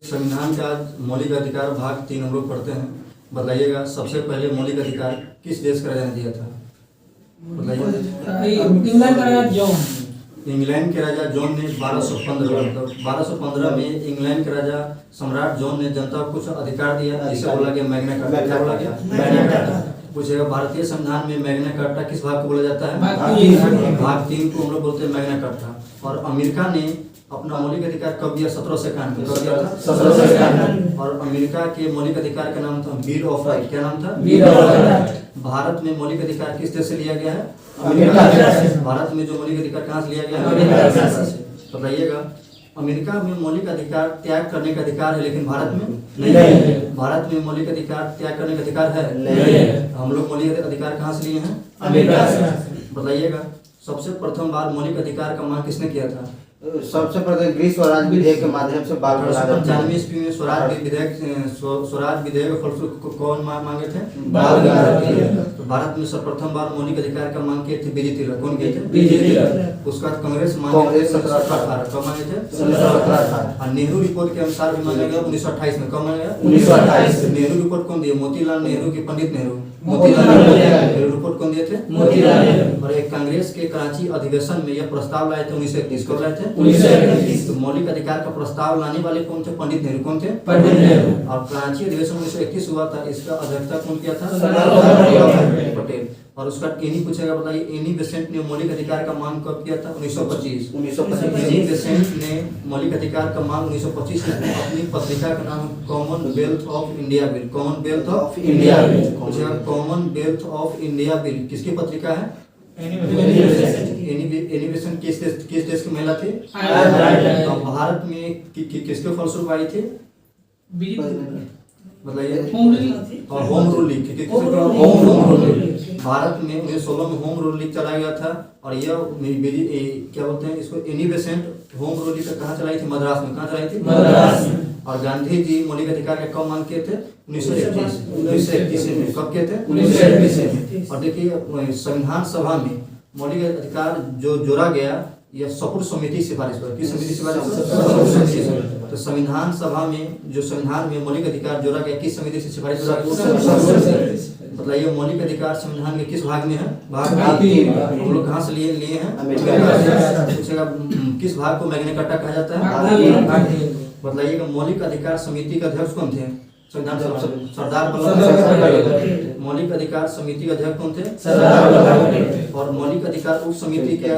संविधान का मौलिक अधिकार भाग 3 हम लोग पढ़ते हैं। बताइएगा सबसे पहले मौलिक अधिकार किस देश का राजा ने दिया था? बताइए। इंग्लैंड के राजा जॉन ने 1215 में इंग्लैंड के राजा सम्राट जॉन ने जनता को कुछ अधिकार दिया, जिसे बोला गया मैग्ना कार्टा। क्या बोला गया? Magna carta. पूछेगा भारतीय संविधान में मैग्ना कार्टा किस भाग को बोला जाता है? भाग 3 को हम लोग बोलते हैं मैग्ना कार्टा। और अमेरिका ने अपना मौलिक अधिकार कब दिया? 1791 में। कब दिया था? 1791। और अमेरिका के मौलिक अधिकार का नाम था बिल ऑफ राइट। क्या नाम था? Bill of right. भारत में मौलिक अधिकार किस देश से लिया गया है? अमेरिका से। भारत में जो मौलिक अधिकार कहाँ से लिया गया है? अमेरिका से। बताइएगा अमेरिका में मौलिक अधिकार त्याग करने का अधिकार है, लेकिन भारत में नहीं है। भारत में मौलिक अधिकार त्याग करने का अधिकार है नहीं। हम लोग मौलिक अधिकार कहाँ से लिए हैं? अमेरिका से। बताइएगा सबसे प्रथम बार मौलिक अधिकार का मांग किसने किया था? सबसे प्रथम गृह स्वराज विधेयक के माध्यम से 1995 ईस्वी में स्वराज विधेयक फलस्वरूप कौन मांगे थे? तो भारत में सर्वप्रथम बार मौलिक अधिकार का मांग किए थे बीजी तिलक। कौन किए थे? बीजी तिलक। उसका कांग्रेस मांगे थे 1718। कब मांगे थे? 1718। और नेहरू रिपोर्ट के अनुसार भी मांगा गया 1928 में। कब मांगा गया? 1928। नेहरू रिपोर्ट कौन दिए? मोतीलाल नेहरू की पंडित नेहरू। मोतीलाल नेहरू रिपोर्ट कौन दिए थे? मोतीलाल नेहरू। और एक कांग्रेस के कराची अधिवेशन में यह प्रस्ताव लाए थे 1931। कब लाए थे? 1931। तो मौलिक अधिकार का प्रस्ताव लाने वाले कौन थे? पंडित नेहरू। कौन थे? पंडित नेहरू। और कराची अधिवेशन 1931 हुआ था, इसका अध्यक्षता कौन किया था? सरदार पटेल। और उसका एनी पूछेगा, बताइए एनी बेसेंट ने मौलिक अधिकार का मांग कब किया था? 1925। एनी बेसेंट ने मौलिक अधिकार का मांग 1925 में अपनी पत्रिका का नाम Commonwealth of India bill. Commonwealth of India bill पूछेगा। कॉमनवेल्थ ऑफ इंडिया बिल किसकी पत्रिका है? एनी बेसेंट किस देश की महिला थी? भारत में किसके फलस्वरूप आई थी? बताइए। Home rule league. भारत में 1916 में होम रूल लीग चलाया गया था। और यह क्या बोलते हैं इसको? Annie Besant home rule league कहाँ चलाई थी? मद्रास में। कहाँ चलाई थी? मद्रास में। और गांधी जी मौलिक अधिकार का कब मांग किए थे? 1931 में। कब किए थे? 1931 में। और देखिए संविधान सभा में मौलिक अधिकार जो जोड़ा गया यह सपुर समिति सिफारिश पर। किस समिति सिफारिश? तो संविधान सभा में जो संविधान में मौलिक अधिकार जोड़ा गया किस समिति से सिफारिश पर? बताइए मौलिक अधिकार संविधान के किस भाग में है? भाग 3। हम लोग कहाँ से लिए हैं? पूछेगा किस भाग को मैग्ना कार्टा कहा जाता है? बताइएगा मौलिक अधिकार समिति के अध्यक्ष कौन थे? संविधान सभा सरदार वल्लभ भाई पटेल। मौलिक अधिकार समिति के अध्यक्ष कौन थे? सरदार वल्लभ भाई पटेल। और मौलिक अधिकार उप समिति क्या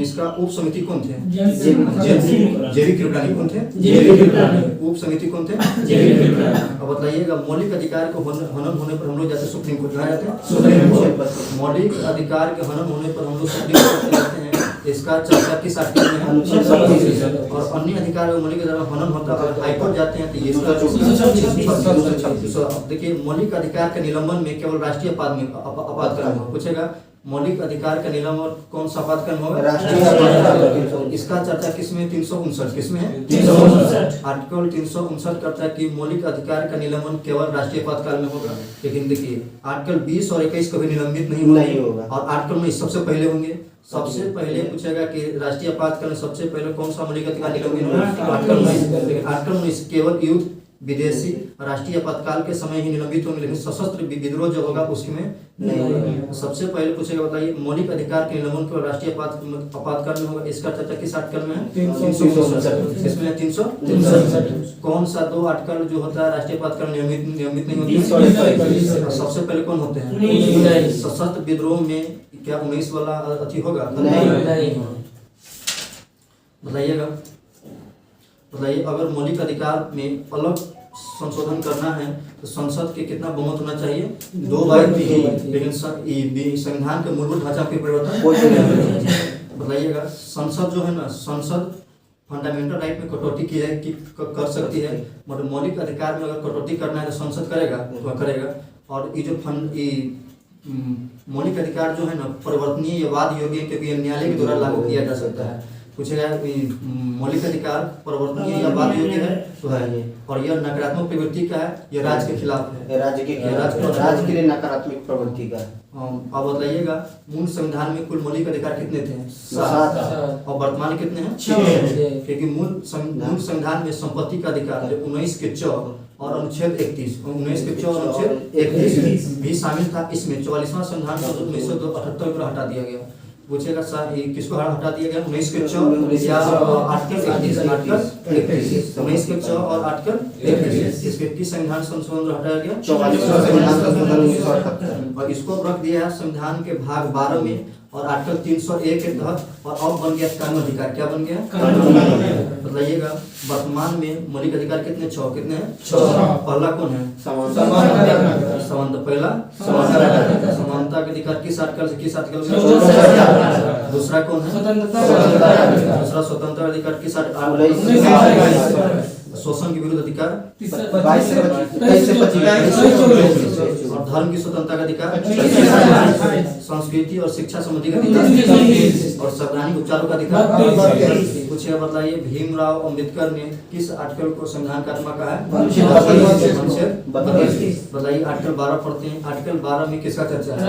इसका उप समिति कौन थे? जेबी कृपलानी। कौन थे? जेबी कृपलानी। उप समिति कौन थे? जेबी कृपलानी। अब बताइएगा मौलिक अधिकार को हनन होने पर हम लोग जाते सुप्रीम कोर्ट जाते हैं। Supreme court. मौलिक अधिकार के हनन होने पर हम लोग सुप्रीम कोर्ट जाते हैं। इसका चर्चा किस आर्टिकल में है? और अन्य अधिकार मौलिक अधिकार हनन होता है हाईकोर्ट जाते हैं तो इसका 236। देखिए मौलिक अधिकार के निलंबन में केवल राष्ट्रीय आपातकाल में पूछेगा मौलिक अधिकार का निलंबन कौन सा आपातकाल में होगा? राष्ट्रीय। इसका चर्चा किसमें? 359। किसमें है? 359। आर्टिकल 359 करता है कि मौलिक अधिकार का निलंबन केवल राष्ट्रीय आपातकाल में होगा। लेकिन देखिए आर्टिकल 20 और 21 कभी निलंबित नहीं होगा। और आर्टिकल 19 सबसे पहले होंगे। सबसे पहले पूछेगा कि राष्ट्रीय आपातकाल में सबसे पहले कौन सा मौलिक अधिकार निलंबित होगा? आर्टिकल 19। लेकिन आर्टिकल 19 केवल युद्ध विदेशी राष्ट्रीय आपातकाल के समय ही निलंबित होंगे, लेकिन सशस्त्र विद्रोह जो होगा उसमें नहीं होगा। सबसे पहले पूछेगा, बताइए मौलिक अधिकार के निलंबन केवल राष्ट्रीय आपातकाल में होगा। इसका चर्चा किस आर्टिकल में है? 359। इसमें 359। कौन सा 2 आर्टिकल जो होता है राष्ट्रीय आपातकाल नियमित नहीं होता? सबसे पहले कौन होते हैं? सशस्त्र विद्रोह में क्या 19 वाला अति होगा? नहीं। बताइए अगर मौलिक अधिकार में अलग संशोधन करना है तो संसद के कितना बहुमत होना चाहिए? 2/3। लेकिन संविधान के मूलभूत ढांचा के परिवर्तन बताइएगा संसद जो है ना, संसद फंडामेंटल राइट में कटौती कर सकती है, मतलब मौलिक अधिकार में अगर कटौती करना है तो संसद करेगा। और ये जो मौलिक अधिकार जो है ना परिवर्तनीय या वाद योग्य क्योंकि न्यायालय के द्वारा लागू किया जा सकता है। पूछेगा मौलिक अधिकार परिवर्तन की यह बात योग्य है तो है ये, और यह नकारात्मक प्रवृत्ति का है, यह राज्य के खिलाफ है, राज्य के लिए नकारात्मक प्रवृत्ति का है। अब बताइएगा मूल संविधान में कुल मौलिक अधिकार कितने थे? 7। और वर्तमान कितने हैं? 6। क्योंकि मूल संविधान में संपत्ति का अधिकार 19 के 4 और अनुच्छेद 31, 19 के 4 और अनुच्छेद 31 भी शामिल था। इसमें 44वां संविधान संशोधन 1978 को हटा दिया गया। पूछेगा सर ये किसको हटा दिया गया? 19 के 4 या आर्टिकल 31, 19 के 4 और आर्टिकल 31, इसके किस संविधान संशोधन हटाया गया? 44वां संविधान संशोधन 1978। और इसको रख दिया है संविधान के भाग 12 में और आर्टिकल 301 के तहत, और अब बन गया कानून अधिकार। क्या बन गया? बताइएगा वर्तमान में मौलिक अधिकार कितने? 6। कितने हैं? 6। पहला कौन है? समानता। पहला समानता के अधिकार किस आर्टिकल से किस आर्टिकल में? दूसरा कौन है? दूसरा स्वतंत्रता अधिकार किस आर्टिकल? शोषण के विरुद्ध अधिकार 22 से 25। और धर्म की स्वतंत्रता का अधिकार, संस्कृति और शिक्षा संबंधी का अधिकार, और संवैधानिक उपचारों का अधिकार। कुछ यह बताइए भीमराव अंबेडकर ने किस आर्टिकल को संविधान का आत्मा कहा है? अनुच्छेद 32। बताइए आर्टिकल 12 पढ़ते हैं। आर्टिकल 12 में किसका चर्चा है?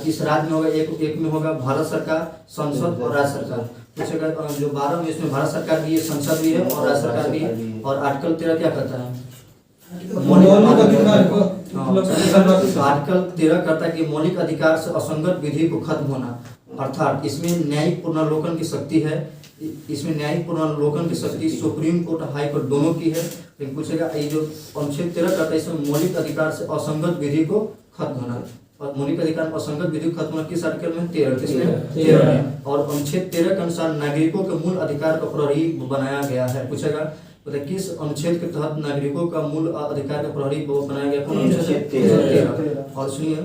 किस राज्य में होगा? एक में होगा भारत सरकार, संसद और राज्य सरकार। पूछेगा जो 12 में इसमें भारत सरकार भी है, संसद भी है और राज्य सरकार भी है। और आर्टिकल 13 क्या कहता है? आर्टिकल 13 कहता है कि मौलिक अधिकार से असंगत विधि को खत्म होना, अर्थात इसमें न्यायिक पुनर्लोकन की शक्ति है। इसमें न्यायिक पुनर्लोकन की शक्ति सुप्रीम कोर्ट, हाई कोर्ट दोनों की है। लेकिन पूछेगा ये जो अनुच्छेद 13 कहता है इसमें मौलिक अधिकार से असंगत विधि को खत्म होना, और मौलिक अधिकार में असंगत विधि को खत्म होना किस आर्टिकल में? 13। किसमें? 13 में। और अनुच्छेद 13 के अनुसार नागरिकों के मूल अधिकार का प्रहरी बनाया गया है। पूछेगा किस अनुच्छेद के तहत नागरिकों का मूल अधिकार का प्रहरी बनाया गया? कौन अनुच्छेद? 13। और सुनिए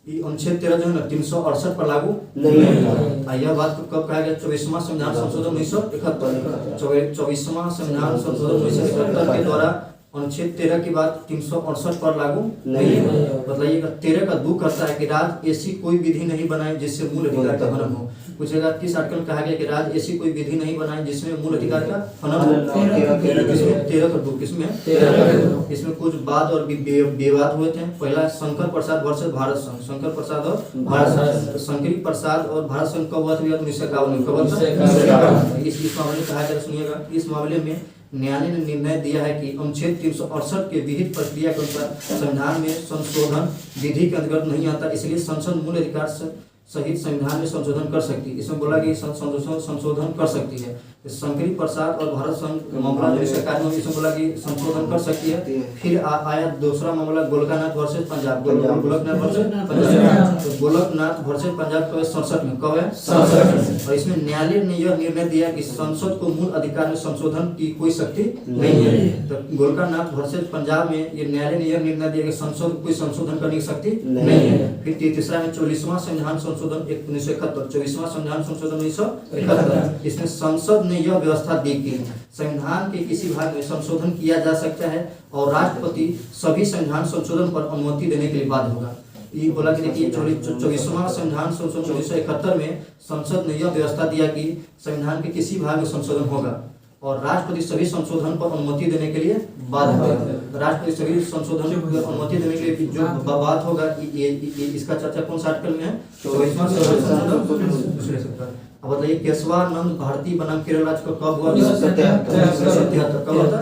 ये अनुच्छेद 13 जो है ना 368 पर लागू नहीं है। यह बात को कब कहा गया? 24वां संविधान संशोधन 1971। 24वां संविधान संशोधन 1971 के द्वारा अनुच्छेद 13 की बात 368 पर लागू नहीं है। बताइएगा 13 का 2 करता है कि राज्य ऐसी कोई विधि नहीं बनाए जिससे मूल अधिकार का हनन हो। पूछेगा किस आर्टिकल में कहा गया कि राज्य ऐसी कोई विधि नहीं बनाए जिसमें मूल अधिकार का हनन हो? 13 का 2। किसमें? 13। इसमें कुछ वाद और विवाद हुए थे। पहला शंकर प्रसाद वर्सेस भारत संघ, शंकर प्रसाद और भारत संघ। शंकरी प्रसाद और भारत संघ कब हुआ था? 1951 में। कब था? इस मामले में कहा गया, सुनिएगा इस मामले में न्यायालय ने निर्णय दिया है कि अनुच्छेद 368 के विहित प्रक्रिया के अनुसार संविधान में संशोधन विधि के अंतर्गत नहीं आता, इसलिए संसद मूल अधिकार सहित संविधान में संशोधन कर सकती है। इसमें बोला कि संशोधन कर सकती है। शंकरी प्रसाद और भारत संघ मामला जो सरकार में इसमें बोला कि संशोधन कर सकती है। फिर आया दूसरा मामला गोलकनाथ वर्सेस पंजाब, गोलकनाथ वर्सेस पंजाब। तो गोलकनाथ वर्सेस पंजाब कब है? 67 में। कब है? 67। और इसमें न्यायालय ने यह निर्णय दिया कि संसद को मूल अधिकार में संशोधन की कोई शक्ति नहीं है। तो गोलकनाथ वर्सेस पंजाब में ये न्यायालय ने यह निर्णय दिया कि संसद को कोई संशोधन करने की शक्ति नहीं है। फिर तीसरा में 44वां संविधान संशोधन 1971, 24वां संविधान संशोधन 1971। इसमें संसद यह व्यवस्था दी कि संविधान के किसी भाग में संशोधन किया जा सकता है और राष्ट्रपति सभी संविधान संशोधन पर अनुमति देने के लिए बाध्य होगा। ये बोला कि देखिए 24वां संविधान संशोधन 1971 में संसद ने यह व्यवस्था दिया कि संविधान के किसी भाग में संशोधन होगा और राष्ट्रपति सभी संशोधन पर अनुमति देने के लिए बाध्य होगा। राष्ट्रपति सभी संशोधन पर अनुमति देने के लिए जो बात होगा इसका चर्चा कौन सा आर्टिकल में है? 24वां संशोधन। अब बताइए केशवानंद भारती बनाम केरल राज्य को कब हुआ? 1973। कब होता?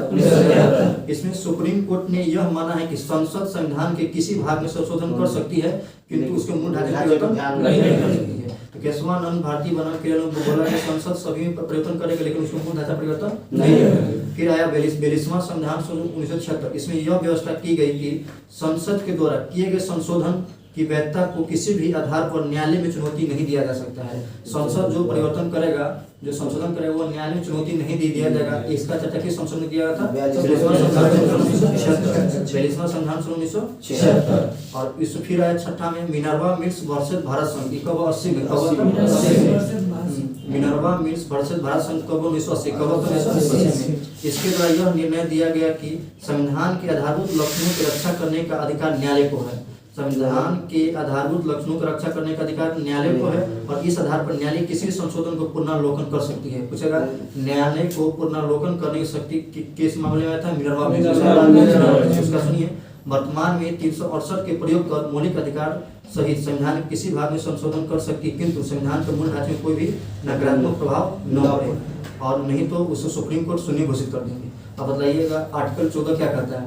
इसमें सुप्रीम कोर्ट ने यह माना है कि संसद संविधान के किसी भाग में संशोधन कर सकती है किंतु उसके मूल ढांचे पर परिवर्तन नहीं कर सकती है। तो केशवानंद भारती बनाम केरल में बोला कि संसद सभी में परिवर्तन करेगा लेकिन उसके मूल ढांचा परिवर्तन नहीं करेगा। फिर आया 42वां संविधान संशोधन 1976। इसमें यह व्यवस्था की गई कि संसद के द्वारा किए गए संशोधन की वैधता को किसी भी आधार पर न्यायालय में चुनौती नहीं दिया जा सकता है। संसद जो परिवर्तन करेगा, जो संशोधन करेगा वो न्यायालय में चुनौती नहीं दिया जाएगा। इसका चर्चा किस संशोधन में किया गया था? 42वां संविधान संशोधन 1976। और इस फिर आया छठा में मिनर्वा मिल्स वर्सेस भारत संघ, कब? 80 में। मिनर्वा मिल्स वर्सेस भारत संघ कब? 1980। कब? 1980 में। इसके द्वारा यह निर्णय दिया गया कि संविधान के आधारभूत लक्ष्यों की रक्षा करने का अधिकार न्यायालय को है। संविधान के आधारभूत लक्षणों की रक्षा करने का अधिकार न्यायालय को है और इस आधार पर न्यायालय किसी भी संशोधन को पुनर्लोकन कर सकती है। पूछेगा न्यायालय को पुनर्लोकन करने की शक्ति किस मामले में था? मिनर्वा में। उसका सुनिए, वर्तमान में 368 के प्रयोग कर मौलिक अधिकार सहित संविधान के किसी भाग में संशोधन कर सकती है, किंतु संविधान के मूल ढांचे में कोई भी नकारात्मक प्रभाव न पड़े, और नहीं तो उसे सुप्रीम कोर्ट शून्य घोषित कर देंगे। अब बताइएगा आर्टिकल 14 क्या कहता है?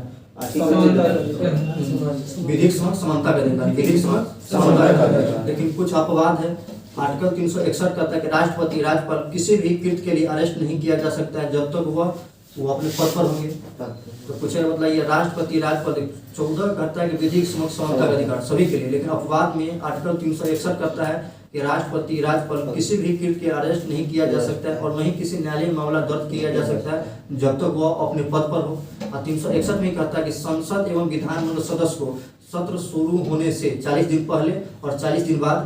विधिक समक्ष समानता का अधिकार, विधिक समक्ष समानता का अधिकार। लेकिन कुछ अपवाद है। आर्टिकल 361 कहता है कि राष्ट्रपति राज्यपाल किसी भी कृत्य के लिए अरेस्ट नहीं किया जा सकता है जब तक वो अपने पद पर होंगे। तो पूछेगा मतलब ये राष्ट्रपति राज्यपाल 14 कहता है कि विधिक समक्ष समानता का अधिकार सभी के लिए, लेकिन अपवाद में आर्टिकल 361 कहता है कि राष्ट्रपति राज्यपाल किसी भी कृत्य के अरेस्ट नहीं किया जा सकता है और नहीं किसी न्यायालय में मामला दर्ज किया जा सकता है जब तक वह अपने पद पर हो। और 361 में कहता है कि संसद एवं विधानमंडल सदस्य को सत्र शुरू होने से 40 दिन पहले और 40 दिन बाद,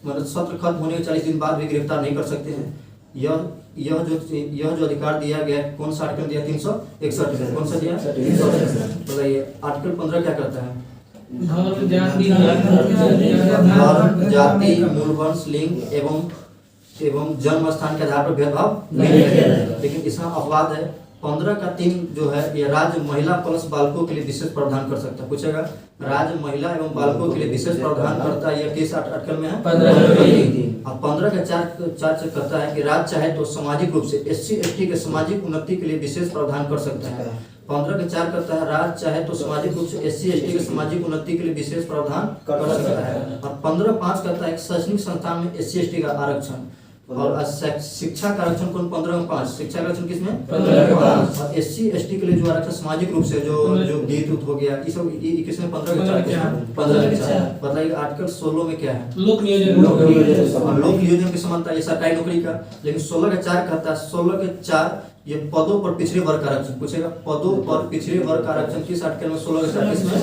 मतलब सत्र खत्म होने के 40 दिन बाद भी गिरफ्तार नहीं कर सकते हैं। यह जो अधिकार दिया गया, कौन सा आर्टिकल दिया? 361 में। कौन सा दिया? 361। बताइए आर्टिकल 15 क्या करता है? धर्म जाति मूल वंश लिंग एवं जन्म स्थान के आधार पर भेदभाव नहीं किया जाएगा। लेकिन इसका अपवाद है 15 का 3 जो है ये राज्य महिला प्लस बालकों के लिए विशेष प्रावधान कर सकता है। पूछेगा राज्य महिला एवं बालकों के लिए विशेष प्रावधान करता है, यह किस आर्टिकल में है? 15। 15 का 4 से कहता है कि राज्य चाहे तो सामाजिक रूप से SC/ST के सामाजिक उन्नति के लिए विशेष प्रावधान कर सकता है। 15 के 4 कहता है राज्य चाहे तो सामाजिक रूप से SC/ST के सामाजिक उन्नति के लिए विशेष प्रावधान कर सकता है। और 15.5 कहता है शैक्षणिक संस्थान में SC/ST का आरक्षण और शिक्षा का आरक्षण कौन? 15 में 5। शिक्षा का आरक्षण किसमें? 15 में 5। और SC/ST के लिए जो आरक्षण सामाजिक रूप से जो गीत उत हो गया, ये सब किसमें? 15 के 4। 15 के 4। बताइए आर्टिकल 16 में क्या है? लोक नियोजन की समानता, ये सरकारी नौकरी का। लेकिन 16 के 4 कहता है 16 के 4 ये पदों पर पिछड़े वर्ग का आरक्षण। पूछेगा पदों पर पिछड़े वर्ग का आरक्षण किस आर्टिकल में? 16 के 4 किसमें?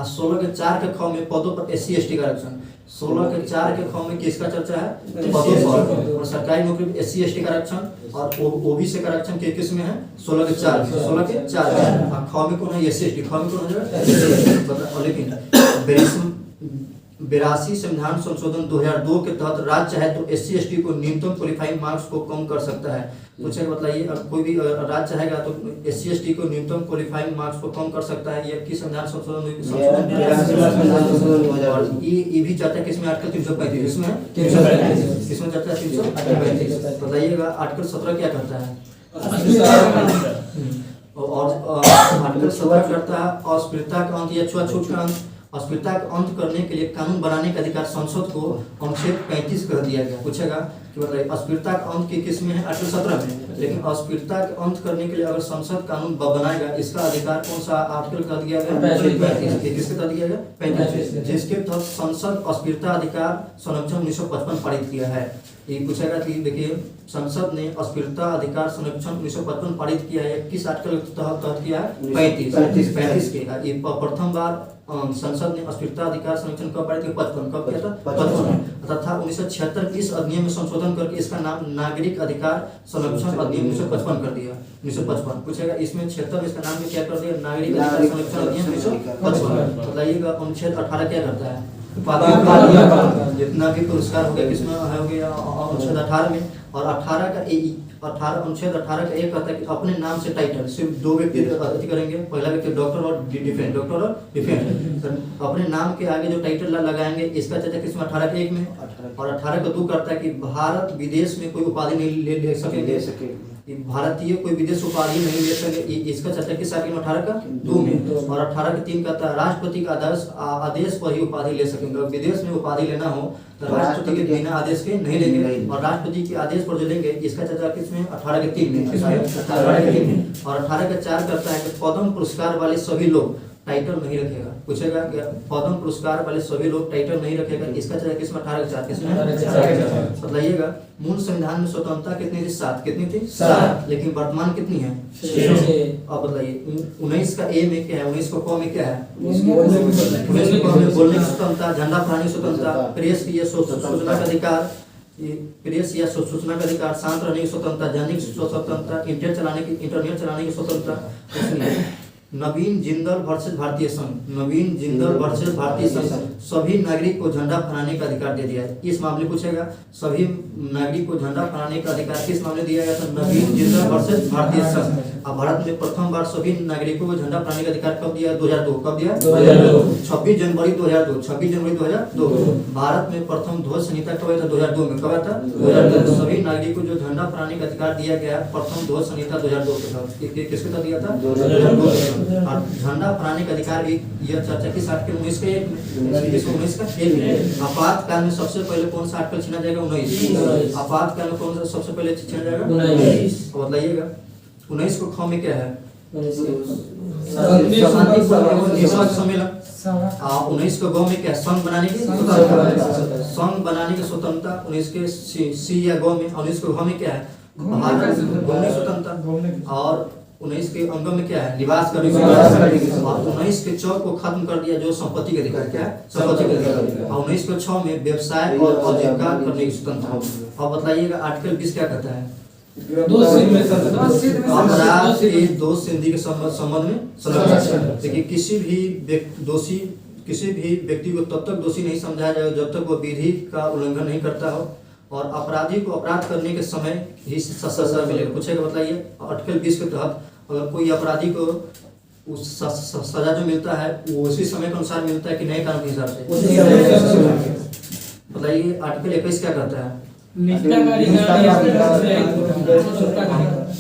16 के 4 के ख में पदों पर SC/ST का आरक्षण। 16 के 4 के ख में किसका चर्चा है? पदों पर। और सरकारी नौकरी में SC/ST का आरक्षण और OBC का आरक्षण किस में है? 16 के 4। 16 के 4 और ख में कौन है? SC/ST। ख में कौन है? लेकिन 82 संविधान संशोधन 2002 के तहत राज्य चाहे तो SC/ST को न्यूनतम क्वालिफाइंग मार्क्स को कम कर सकता है। पूछेगा बताइए कोई भी राज्य चाहेगा तो SC/ST को न्यूनतम क्वालिफाइंग मार्क्स को कम कर सकता है। ये किस संविधान संशोधन? ये भी चर्चा किसमें? आर्टिकल 335। किसमें? 335। किसमें चर्चा? 335। बताइएगा आर्टिकल 17 क्या कहता है? और आर्टिकल 17 करता है अस्पृश्यता का अंत या छुआछूत का अंत। अस्पृश्यता का अंत करने के लिए कानून बनाने का अधिकार संसद को अनुच्छेद 35 कह दिया गया। पूछेगा कि बताइए अस्पृश्यता का अंत की किस में है? आर्टिकल 17 में। लेकिन अस्पृश्यता का अंत करने के लिए अगर संसद कानून बनाएगा, इसका अधिकार कौन सा आर्टिकल कह दिया गया? 35। किसके तहत दिया गया? 35, जिसके तहत संसद अस्पृश्यता अधिकार संरक्षण 1955 पारित किया है। ये पूछेगा कि देखिए संसद ने अस्पृश्यता अधिकार संरक्षण 1955 पारित किया है, किस आर्टिकल के तहत किया है? 35 के। ये प्रथम बार संसद ने अस्पृश्यता अधिकार संरक्षण कब पारित किया? 55। कब किया था? 55। तथा 1976 की इस अधिनियम में संशोधन करके इसका नाम नागरिक अधिकार संरक्षण अधिनियम 1955 कर दिया। 1955। पूछेगा इसमें 76 में इसका नाम क्या कर दिया? नागरिक अधिकार संरक्षण अधिनियम 1955। बताइएगा अनुच्छेद 18 क्या करता है? जितना भी पुरस्कार हो गया किसमें हो गया? अनुच्छेद 18 में। और 18 का अनुच्छेद 18 का एक कहता है कि अपने नाम से टाइटल सिर्फ 2 व्यक्ति अति करेंगे। पहला व्यक्ति डॉक्टर और डिफेंस। अपने नाम के आगे जो टाइटल लगाएंगे इसका चर्चा किसमें? 18 के 1 में। और 18 का 2 करता है कि भारत विदेश में कोई उपाधि नहीं ले सकेंगे। भारतीय कोई विदेश उपाधि नहीं ले सके, इसका चर्चा किस आर्टिकल में? 18 का 2 में। और 18 के 3 कहता है राष्ट्रपति का आदेश पर ही उपाधि ले सकेंगे। विदेश में उपाधि लेना हो तो राष्ट्रपति के बिना आदेश के नहीं लेंगे, और राष्ट्रपति के आदेश पर जो लेंगे इसका चर्चा किसमें? 18 के 3 में। 18 के 3 में। और 18 का 4 करता है कि पद्म पुरस्कार वाले सभी लोग टाइटल नहीं रखेगा। पूछेगा कि पद्म पुरस्कार वाले सभी लोग टाइटल नहीं रखेगा, इसका चर्चा किसमें? 18 के 4। किसमें? बताइएगा मूल संविधान में स्वतंत्रता कितनी थी? 7। कितनी थी? 7। लेकिन वर्तमान कितनी है? 6। अब बताइए 19 का ए में क्या है? 19 को क में क्या है? 19 को बोलने की स्वतंत्रता, झंडा फहराने की स्वतंत्रता, प्रेस की सूचना का अधिकार, प्रेस या सूचना का अधिकार, शांत रहने की स्वतंत्रता, दैनिक स्वतंत्रता, इंटरनेट चलाने की स्वतंत्रता। नवीन जिंदल वर्सेस भारतीय संघ, नवीन जिंदल वर्सेस भारतीय संघ, सभी नागरिक को झंडा फहराने का अधिकार दे दिया है। इस मामले पूछेगा सभी नागरिक को झंडा फहराने का अधिकार किस मामले दिया गया था? नवीन जिंदल वर्सेस भारतीय संघ। अब भारत में प्रथम बार सभी नागरिकों को झंडा फहराने का अधिकार कब दिया? 2002। कब दिया? 26 जनवरी 2002। 26 जनवरी 2002 भारत में प्रथम ध्वज संहिता कब आया था? 2002 में। कब आया था? 2002। सभी नागरिकों को जो झंडा फहराने का अधिकार दिया गया प्रथम ध्वज संहिता 2002 के तहत। किसके तहत दिया था? 2002। और झंडा फहराने का अधिकार भी यह चर्चा किस आर्टिकल 19 के 19 का 1 में। आपातकाल में सबसे पहले कौन सा आर्टिकल छीना जाएगा? 19। आपातकाल में कौन सा सबसे पहले छीना जाएगा? 19। बताइएगा 19 को ख में क्या है? सम्मेलन। 19 को ग में क्या? संघ बनाने की स्वतंत्रता। संघ बनाने की स्वतंत्रता 19 के सी या ग में। 19 को घ में क्या है? घूमने स्वतंत्रता। और 19 के अंग में क्या है? निवास करने की। और 19 के 4 को खत्म कर दिया जो संपत्ति के अधिकार। क्या है? संपत्ति के अधिकार। और 19 को 6 में व्यवसाय और आजीविका करने की स्वतंत्रता। अब बताइएगा आर्टिकल 20 क्या कहता है? अपराध के दोष संधि के संबंध में संरक्षण। देखिए किसी भी व्यक्ति को तब तक दोषी नहीं समझाया जाएगा जब तक वो विधि का उल्लंघन नहीं करता हो और अपराधी को अपराध करने के समय ही सजा मिलेगा। पूछेगा बताइए आर्टिकल 20 के तहत अगर कोई अपराधी को उस सजा जो मिलता है वो उसी समय के अनुसार मिलता है कि नए कानून के हिसाब से? बताइए आर्टिकल 21 क्या कहता है?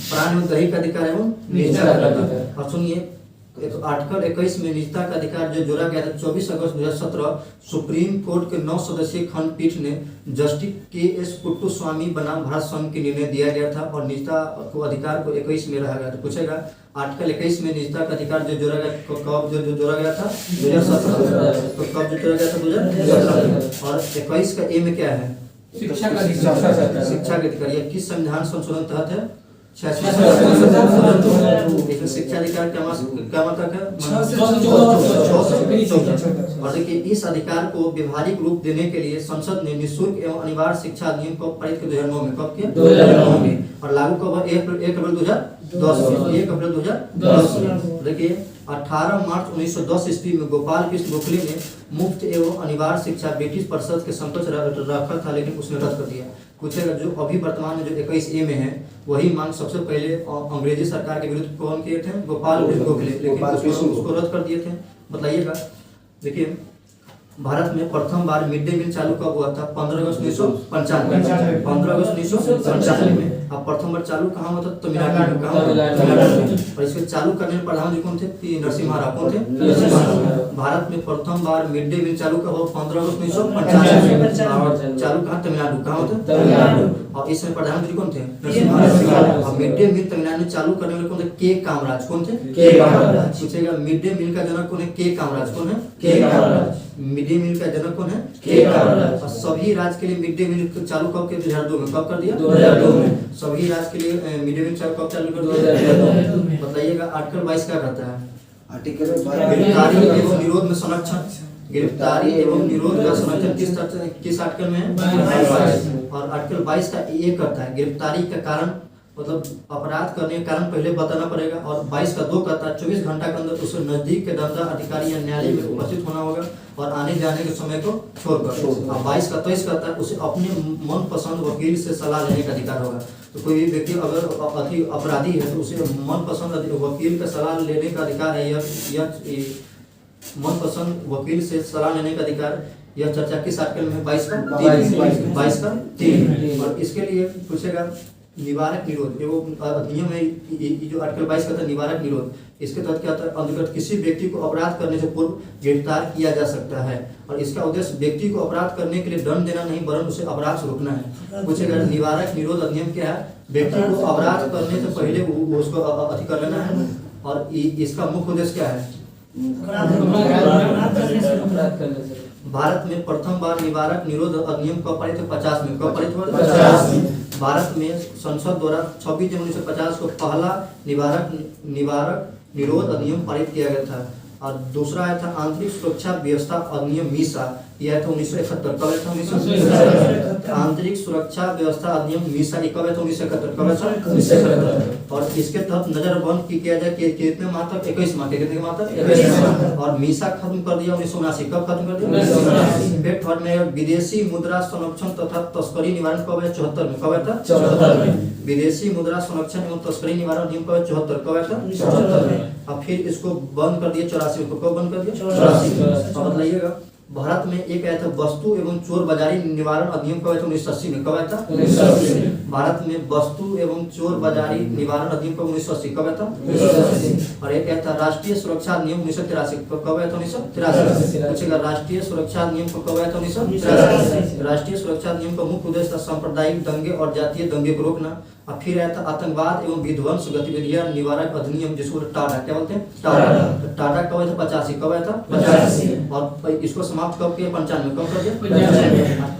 प्राण एवं दैहिक अधिकार एवं निजता का अधिकार। और सुनिए आर्टिकल 21 में निजता का अधिकार जो जोड़ा गया था 24 अगस्त 2017 सुप्रीम कोर्ट के 9 सदस्यीय खंडपीठ ने जस्टिस के.एस. पुट्टुस्वामी बनाम भारत संघ की निर्णय दिया गया था और निजता को अधिकार को 21 में रहा गया। तो पूछेगा आर्टिकल 21 में निजता का अधिकार जो जोड़ा गया कब जो जोड़ा गया था? 2017। तो कब जो जोड़ा गया था? 2017। और 21 का ए में क्या है? शिक्षा का अधिकार। शिक्षा के अधिकार। यह किस संविधान संशोधन तहत है? 66। शिक्षा अधिकार क्या मतलब है? और देखिए इस अधिकार को व्यवहारिक रूप देने के लिए संसद ने निःशुल्क एवं अनिवार्य शिक्षा अधिनियम को पारित किया 2009 में। कब किया? 2009 में। और लागू कब? 1 अप्रैल 2010 में। देखिए 18 मार्च 1910 ईस्वी में गोपाल कृष्ण गोखले ने मुफ्त एवं अनिवार्य शिक्षा ब्रिटिश परिषद के समकक्ष रखा था लेकिन उसने रद्द कर दिया। पूछेगा जो अभी वर्तमान में जो 21A में है वही मांग सबसे पहले अंग्रेजी सरकार के विरुद्ध कौन किए थे? गोपाल कृष्ण गोखले, लेकिन उसको रद्द कर दिए थे। बताइएगा देखिए भारत में प्रथम बार मिड डे मील चालू कब हुआ था? 15 अगस्त 1995। 15 अगस्त 1995 में। अब प्रथम बार चालू कहाँ हुआ था? तमिलनाडु में। कहाँ? और इसको चालू करने में प्रधानमंत्री कौन थे? नरसिम्हा राव। कौन थे? नरसिम्हा राव। भारत में प्रथम बार मिड डे मील चालू कब हुआ? 15 अगस्त 1995 में। चालू कहाँ? तमिलनाडु। कहाँ होता? तमिलनाडु। और इसमें प्रधानमंत्री कौन थे? Narasimha Rao. Mid day meal Tamil Nadu में चालू करने वाले कौन थे? के कामराज। कौन थे? के कामराज। पूछेगा मिड डे मील का जनक कौन है? के कामराज। कौन है? के कामराज। मिड डे मील का जनक कौन है? के कामराज। और सभी राज्य के लिए मिड डे मील चालू कब किया? 2002 में। कब कर दिया? 2002 में। सभी राज्य के लिए मिड डे मील कब चालू कर दिया? 2002 में। बताइएगा आर्टिकल 22 क्या कहता है? आर्टिकल गिरफ्तारी एवं निरोध में संरक्षण। गिरफ्तारी एवं निरोध का संरक्षण किस आर्टिकल में है? 22। और आर्टिकल 22 का ये कहता है गिरफ्तारी का कारण मतलब अपराध करने के कारण पहले बताना पड़ेगा। और 22 का 2 कहता है 24 घंटा के अंदर उसे नजदीक के दंडा अधिकारी या न्यायालय में उपस्थित होना होगा और आने जाने के समय को छोड़कर। और 22 का 23 कहता है उसे अपने मन पसंद वकील से सलाह लेने का अधिकार होगा। तो कोई भी व्यक्ति अगर अपराधी है तो उसे मन पसंद वकील का सलाह लेने का अधिकार है। यह मन पसंद वकील से सलाह लेने का अधिकार यह चर्चा किस आर्टिकल में? 22 का 3। और इसके लिए पूछेगा निवारक निरोध जो अधिनियम है जो आर्टिकल 22 का था निवारक निरोध। इसके तहत क्या होता है? अंतर्गत किसी व्यक्ति को अपराध करने से पूर्व गिरफ्तार किया जा सकता है और इसका उद्देश्य व्यक्ति को अपराध करने के लिए दंड देना नहीं वरन उसे अपराध से रोकना है। पूछेगा निवारक निरोध अधिनियम क्या है? व्यक्ति को अपराध करने से पहले उसको अति कर लेना है। और इसका मुख्य उद्देश्य क्या है? भारत में प्रथम बार निवारक निरोध अधिनियम कब पारित हुआ? 50 में। कब पारित हुआ? 50 में। भारत में संसद द्वारा 26 जनवरी 1950 को पहला निवारक निरोध अधिनियम पारित किया गया था। और दूसरा आया था आंतरिक सुरक्षा व्यवस्था अधिनियम मीसा यह था 1971। कब था 1971? आंतरिक सुरक्षा व्यवस्था अधिनियम मीसा कब है? 1971। कब है? 1971। और इसके तहत नजरबंद की किया जाए कि कितने माह तक? 21 माह। कितने माह तक? 21 माह। और मीसा खत्म कर दिया 1979। कब खत्म कर दिया? 1979। फिर थर्ड में विदेशी मुद्रा संरक्षण तथा तस्करी निवारण कब है? 74 में। कब है था? 74 में। विदेशी मुद्रा संरक्षण एवं तस्करी निवारण अधिनियम कब है? 74। कब है था? 74 में। अब फिर इसको बंद कर दिया 84 में। कब बंद कर दिया? 84। अब बताइएगा, भारत में एक आया था वस्तु एवं चोर बाजारी निवारण अधिनियम कब है? 1980 में। कब आया था? 1980 में। भारत में वस्तु एवं चोर बाजारी निवारण अधिनियम कब? 1980। कब आया था? 1980। और एक आया था राष्ट्रीय सुरक्षा अधिनियम 1983। कब आया था? 1983। पूछेगा राष्ट्रीय सुरक्षा अधिनियम कब आया था? 1983। राष्ट्रीय सुरक्षा अधिनियम का मुख्य उद्देश्य था सांप्रदायिक दंगे और जातीय दंगे को रोकना। अब फिर आया था आतंकवाद एवं विध्वंस गतिविधियां निवारक अधिनियम, जिसको टाडा क्या बोलते हैं? टाडा। तो टाडा कब आया था? 85। कब आया था? 85। और इसको समाप्त कब किया? 95। कब कर दिया?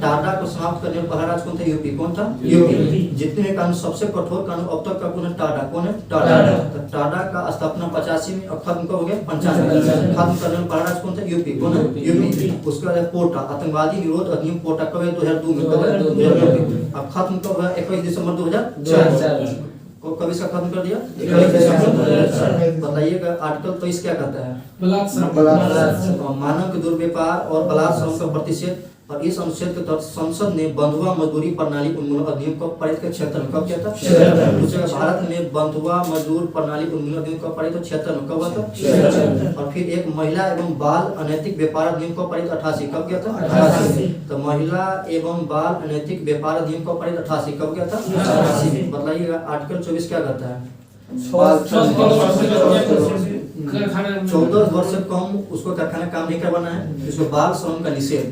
टाडा को समाप्त करने में पहला राज्य कौन था? यूपी। कौन था? यूपी। जितने कानून सबसे कठोर कानून अब तक का कौन है? टाडा। कौन है? टाडा। तो टाडा का स्थापना 85 में और खत्म कब हो गया? 95। खत्म करने में पहला राज्य कौन था? यूपी। कौन है? यूपी। उसके बाद पोटा आतंकवादी निरोध अधिनियम पोटा कब है? 2002 में। कब है? 2002 में। अब खत्म कब हुआ? 21 दिसंबर 2004। कब इसका खत्म कर दिया? 21 दिसंबर। बताइएगा आर्टिकल 23 क्या कहता है? मानव के दुर्व्यवहार और बलात्कार का प्रतिषेध। और इस अनुच्छेद के तहत संसद ने बंधुआ मजदूरी प्रणाली उन्मूलन अधिनियम को पारित किया 76 में। कब किया था? 76 में। दूसरा भारत में बंधुआ मजदूर प्रणाली उन्मूलन अधिनियम को पारित 76 में। कब हुआ था? 76। और फिर एक महिला एवं बाल अनैतिक व्यापार अधिनियम को पारित 88। कब किया था? 88। तो महिला एवं बाल अनैतिक व्यापार अधिनियम को पारित 88। कब किया था? 88। बताइएगा आर्टिकल 24 क्या कहता है? 14 वर्ष से कम उसको कारखाना काम नहीं करवाना है। इसको बाल श्रम का निषेध।